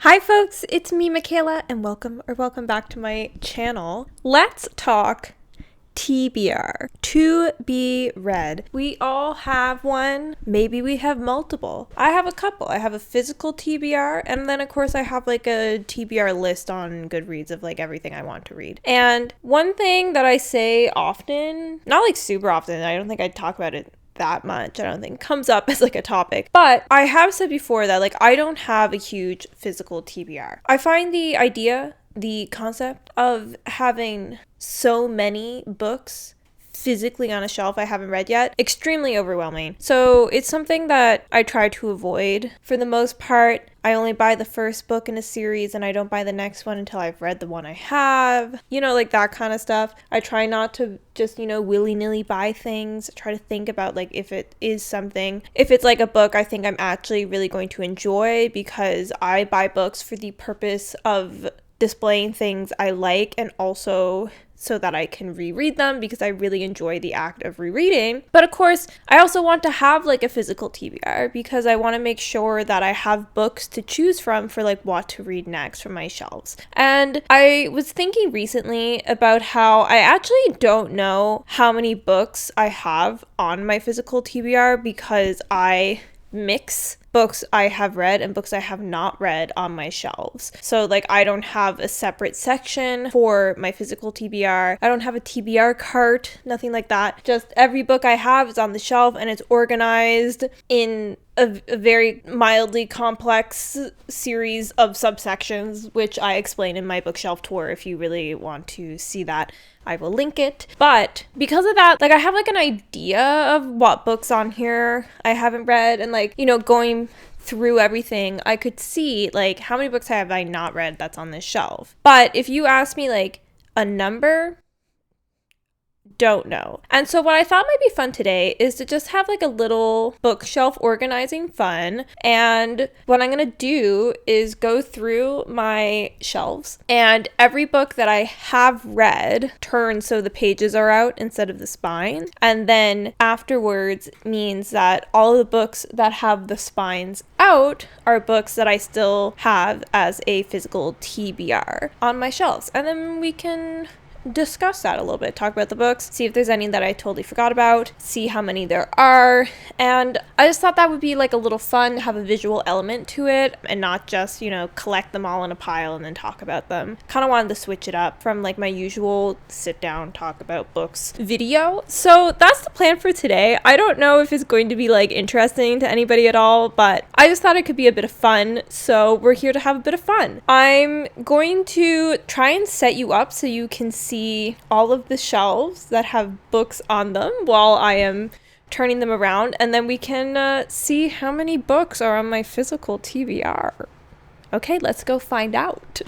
Hi folks, it's me Michaela and welcome back to my channel. Let's talk TBR, to be read. We all have one, maybe we have multiple. I have a couple. I have a physical TBR and then of course I have like a TBR list on Goodreads of like everything I want to read. And one thing that I say often, not like super often, I don't think I talk about it that much, I don't think comes up as like a topic, but I have said before that like I don't have a huge physical TBR. I find the concept of having so many books physically on a shelf I haven't read yet extremely overwhelming. So it's something that I try to avoid. For the most part, I only buy the first book in a series and I don't buy the next one until I've read the one I have. Like that kind of stuff. I try not to just, willy-nilly buy things. I try to think about like if it is something, if it's like a book I think I'm actually really going to enjoy, because I buy books for the purpose of displaying things I like and also so that I can reread them because I really enjoy the act of rereading. But of course, I also want to have like a physical TBR because I want to make sure that I have books to choose from for like what to read next from my shelves. And I was thinking recently about how I actually don't know how many books I have on my physical TBR because I mix books I have read and books I have not read on my shelves. So like I don't have a separate section for my physical TBR. I don't have a TBR cart, nothing like that. Just every book I have is on the shelf and it's organized in a very mildly complex series of subsections, which I explain in my bookshelf tour. If you really want to see that, I will link it. But because of that, like I have like an idea of what books on here I haven't read, and like, going through everything, I could see like how many books have I not read that's on this shelf. But if you ask me like a number, don't know. And so what I thought might be fun today is to just have like a little bookshelf organizing fun. And what I'm going to do is go through my shelves and every book that I have read turn so the pages are out instead of the spine. And then afterwards means that all of the books that have the spines out are books that I still have as a physical TBR on my shelves. And then we can discuss that a little bit, talk about the books, see if there's any that I totally forgot about, see how many there are. And I just thought that would be like a little fun, have a visual element to it and not just, collect them all in a pile and then talk about them. Kind of wanted to switch it up from like my usual sit down, talk about books video. So that's the plan for today. I don't know if it's going to be like interesting to anybody at all, but I just thought it could be a bit of fun. So we're here to have a bit of fun. I'm going to try and set you up so you can see all of the shelves that have books on them while I am turning them around, and then we can see how many books are on my physical TBR. Okay, let's go find out.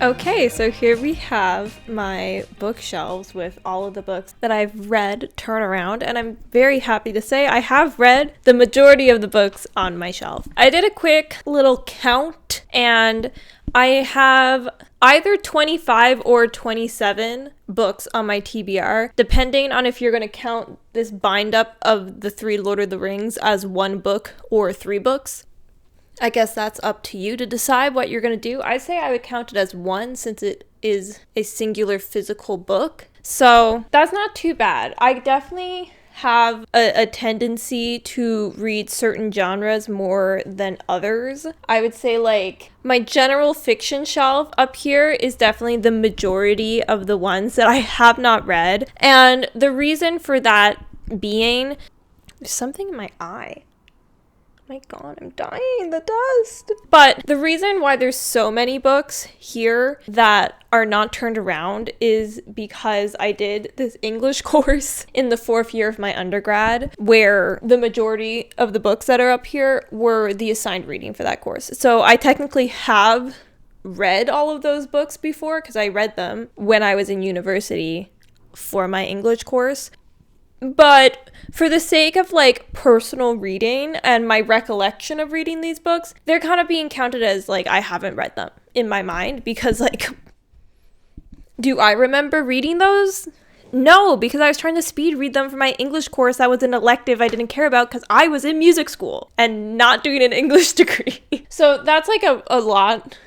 Okay, so here we have my bookshelves with all of the books that I've read turn around, and I'm very happy to say I have read the majority of the books on my shelf. I did a quick little count, and I have either 25 or 27 books on my TBR, depending on if you're going to count this bind up of the 3 Lord of the Rings as one book or 3 books. I guess that's up to you to decide what you're going to do. I'd say I would count it as one since it is a singular physical book. So that's not too bad. I definitely have a tendency to read certain genres more than others. I would say like my general fiction shelf up here is definitely the majority of the ones that I have not read. And the reason for that being, there's something in my eye. My God, I'm dying, the dust. But the reason why there's so many books here that are not turned around is because I did this English course in the 4th year of my undergrad, where the majority of the books that are up here were the assigned reading for that course. So I technically have read all of those books before because I read them when I was in university for my English course. But for the sake of like personal reading and my recollection of reading these books, they're kind of being counted as like I haven't read them in my mind because like, do I remember reading those? No, because I was trying to speed read them for my English course that was an elective I didn't care about because I was in music school and not doing an English degree. So that's like a lot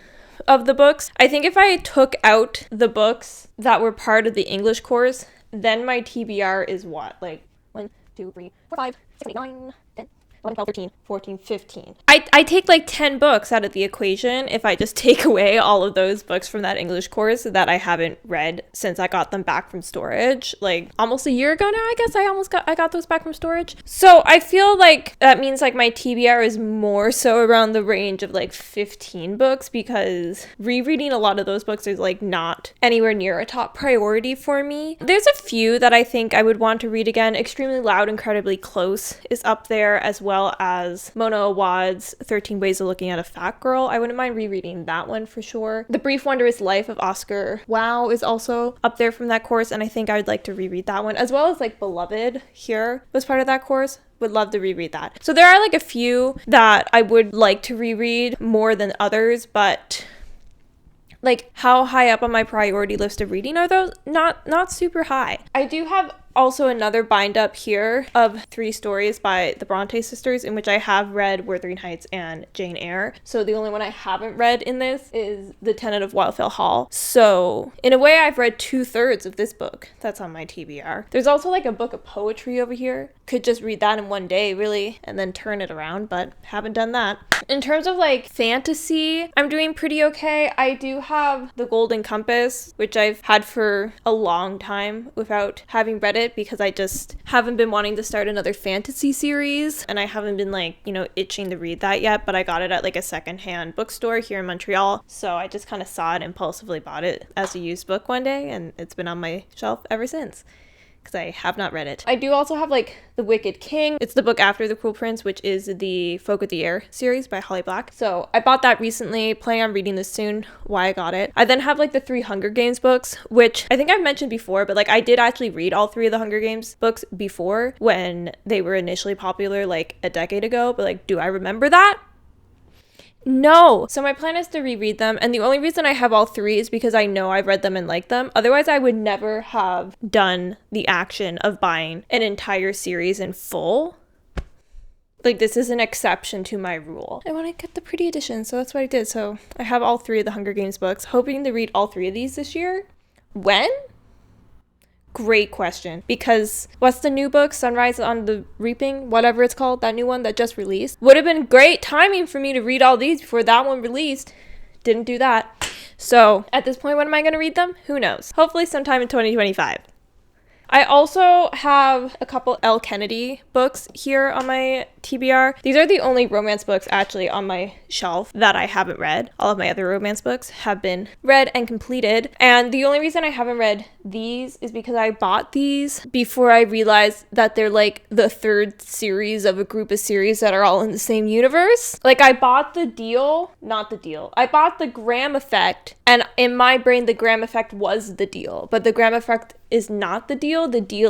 of the books. I think if I took out the books that were part of the English course, then my TBR is what? Like 1, 2, 3, 4, 5, 6, 7, 8, 9, 10, 11, 12, 13, 14, 15. I take like 10 books out of the equation if I just take away all of those books from that English course that I haven't read since I got them back from storage. Like almost a year ago now, I guess I got those back from storage. So I feel like that means like my TBR is more so around the range of like 15 books because rereading a lot of those books is like not anywhere near a top priority for me. There's a few that I think I would want to read again. Extremely Loud, Incredibly Close is up there, as well as Mona Awad's 13 Ways of Looking at a Fat Girl. I wouldn't mind rereading that one for sure. The Brief Wondrous Life of Oscar Wow is also up there from that course, and I think I would like to reread that one, as well as like Beloved here was part of that course. Would love to reread that. So there are like a few that I would like to reread more than others, but like how high up on my priority list of reading are those? Not super high. I do have also another bind up here of 3 stories by the Bronte sisters, in which I have read Wuthering Heights and Jane Eyre. So the only one I haven't read in this is The Tenant of Wildfell Hall. So in a way, I've read 2/3 of this book that's on my TBR. There's also like a book of poetry over here. Could just read that in one day, really, and then turn it around, but haven't done that. In terms of like fantasy, I'm doing pretty okay. I do have The Golden Compass, which I've had for a long time without having read it because I just haven't been wanting to start another fantasy series, and I haven't been like, itching to read that yet, but I got it at like a secondhand bookstore here in Montreal, so I just kind of saw it, impulsively bought it as a used book one day, and it's been on my shelf ever since, because I have not read it. I do also have like The Wicked King. It's the book after The Cruel Prince, which is the Folk of the Air series by Holly Black. So I bought that recently, planning on reading this soon, why I got it. I then have like the 3 Hunger Games books, which I think I've mentioned before, but like I did actually read all 3 of the Hunger Games books before when they were initially popular like a decade ago, but like, do I remember that? No. So my plan is to reread them, and the only reason I have all 3 is because I know I've read them and liked them. Otherwise, I would never have done the action of buying an entire series in full. Like, this is an exception to my rule. I want to get the pretty edition, so that's what I did. So I have all 3 of the Hunger Games books, hoping to read all 3 of these this year. When? Great question, because what's the new book, Sunrise on the Reaping, whatever it's called, that new one that just released, would have been great timing for me to read all these before that one released. Didn't do that. So at this point, when am I going to read them? Who knows? Hopefully sometime in 2025. I also have a couple Elle Kennedy books here on my TBR. These are the only romance books actually on my shelf that I haven't read. All of my other romance books have been read and completed. And the only reason I haven't read these is because I bought these before I realized that they're like the 3rd series of a group of series that are all in the same universe. Like, I bought I bought the Graham Effect, and in my brain the Graham Effect was the deal, but the Graham Effect is not the deal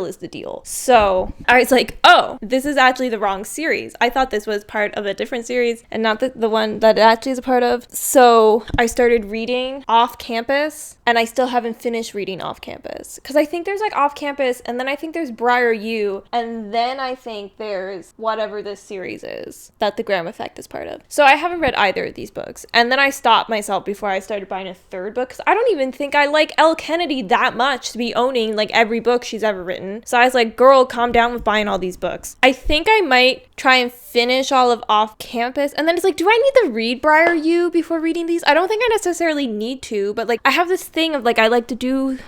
is the deal. So I was like, oh, this is actually the wrong series. I thought this was part of a different series and not the one that it actually is a part of. So I started reading Off Campus, and I still haven't finished reading Off Campus because I think there's like Off Campus, and then I think there's Briar U, and then I think there's whatever this series is that the Graham Effect is part of. So I haven't read either of these books, and then I stopped myself before I started buying a third book because I don't even think I like Elle Kennedy that much to be owning like every book she's ever written. So I was like, girl, calm down with buying all these books. I think I might try and finish all of Off Campus, and then it's like, do I need to read Briar U before reading these? I don't think I necessarily need to, but like I have this thing of like I like to do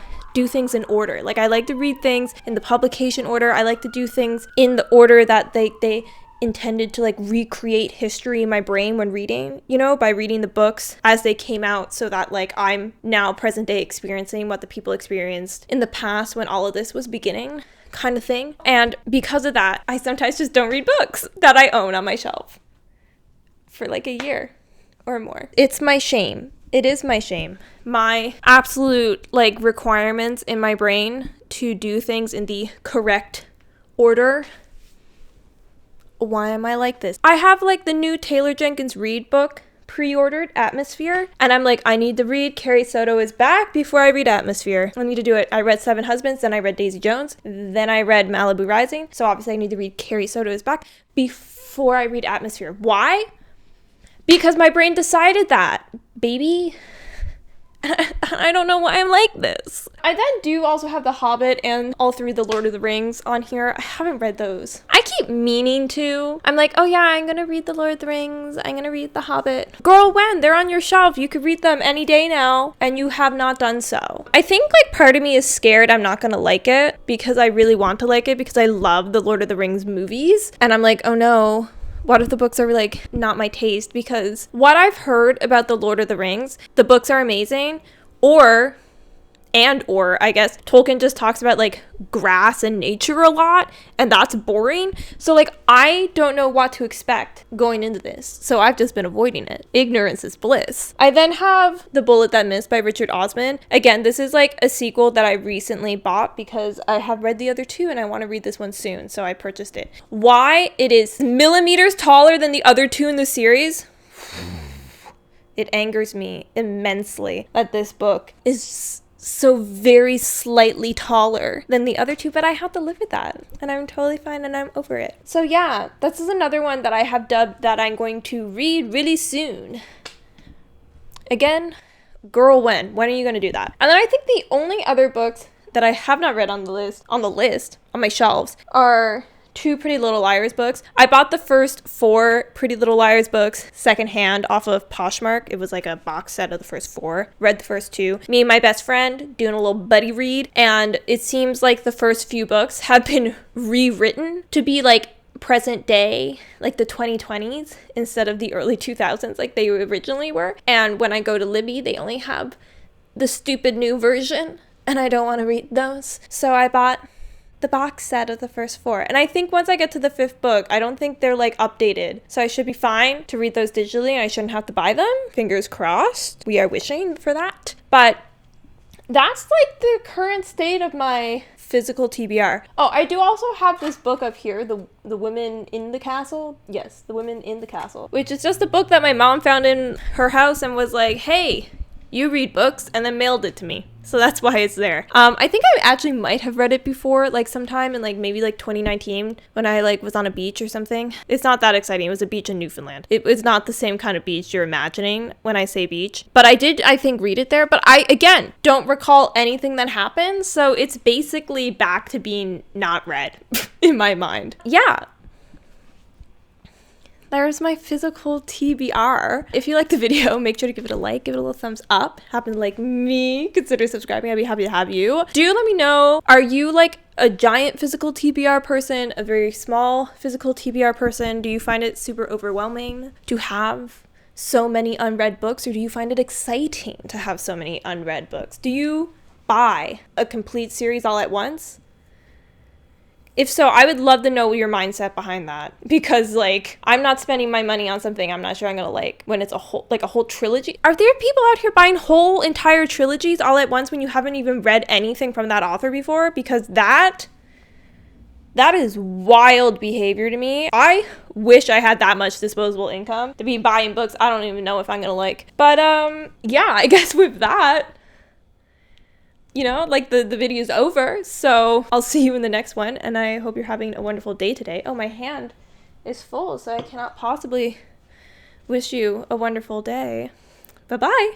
things in order. Like I like to read things in the publication order. I like to do things in the order that they intended to like recreate history in my brain when reading, you know, by reading the books as they came out, so that like I'm now present day experiencing what the people experienced in the past when all of this was beginning, kind of thing. And because of that, I sometimes just don't read books that I own on my shelf for like a year or more. It's my shame. It is my shame. My absolute like requirements in my brain to do things in the correct order. Why am I like this? I have like the new Taylor Jenkins Reid book pre-ordered, Atmosphere, and I'm like, I need to read Carrie Soto is Back before I read Atmosphere. I need to do it. I read Seven Husbands, then I read Daisy Jones, then I read Malibu Rising, so obviously I need to read Carrie Soto is Back before I read Atmosphere. Why? Because my brain decided that, baby. I don't know why I'm like this. I then do also have The Hobbit and all three of the Lord of the Rings on here. I haven't read those. I keep meaning to. I'm like, oh yeah, I'm gonna read the Lord of the Rings. I'm gonna read The Hobbit. Girl, when? They're on your shelf. You could read them any day now, and you have not done so. I think like part of me is scared I'm not gonna like it because I really want to like it because I love the Lord of the Rings movies. And I'm like, oh no. What if the books are like not my taste? Because what I've heard about the Lord of the Rings, the books are amazing, or I guess Tolkien just talks about like grass and nature a lot, and that's boring. So like I don't know what to expect going into this, so I've just been avoiding it. Ignorance is bliss. I then have The Bullet That Missed by Richard Osman. Again, this is like a sequel that I recently bought because I have read the other two and I want to read this one soon, so I purchased it. Why? It is millimeters taller than the other two in the series. It angers me immensely that this book is so very slightly taller than the other two, but I have to live with that, and I'm totally fine and I'm over it. So yeah, this is another one that I have dubbed that I'm going to read really soon. Again, girl, when are you going to do that? And then I think the only other books that I have not read on my shelves are two Pretty Little Liars books. I bought the first 4 Pretty Little Liars books secondhand off of Poshmark. It was like a box set of the first 4. Read the first 2. Me and my best friend doing a little buddy read, and it seems like the first few books have been rewritten to be like present day, like the 2020s instead of the early 2000s like they originally were. And when I go to Libby, they only have the stupid new version, and I don't want to read those. So I bought the box set of the first 4. And I think once I get to the 5th book, I don't think they're like updated. So I should be fine to read those digitally and I shouldn't have to buy them. Fingers crossed. We are wishing for that. But that's like the current state of my physical TBR. Oh, I do also have this book up here, the Women in the Castle. Yes, The Women in the Castle, which is just a book that my mom found in her house and was like, hey, you read books, and then mailed it to me. So that's why it's there. I think I actually might have read it before, like sometime in like maybe like 2019 when I like was on a beach or something. It's not that exciting. It was a beach in Newfoundland. It was not the same kind of beach you're imagining when I say beach. But I did, I think, read it there. But I, again, don't recall anything that happened. So it's basically back to being not read in my mind. Yeah. There's my physical TBR. If you like the video, make sure to give it a like, give it a little thumbs up. Happen to like me, consider subscribing. I'd be happy to have you. Do let me know, are you like a giant physical TBR person, a very small physical TBR person? Do you find it super overwhelming to have so many unread books, or do you find it exciting to have so many unread books? Do you buy a complete series all at once? If so, I would love to know your mindset behind that, because like I'm not spending my money on something I'm not sure I'm gonna like when it's a whole trilogy. Are there people out here buying whole entire trilogies all at once when you haven't even read anything from that author before? Because that is wild behavior to me. I wish I had that much disposable income to be buying books I don't even know if I'm gonna like. But yeah, I guess with that, like the video's over. So I'll see you in the next one, and I hope you're having a wonderful day today. Oh, my hand is full, so I cannot possibly wish you a wonderful day. Bye-bye.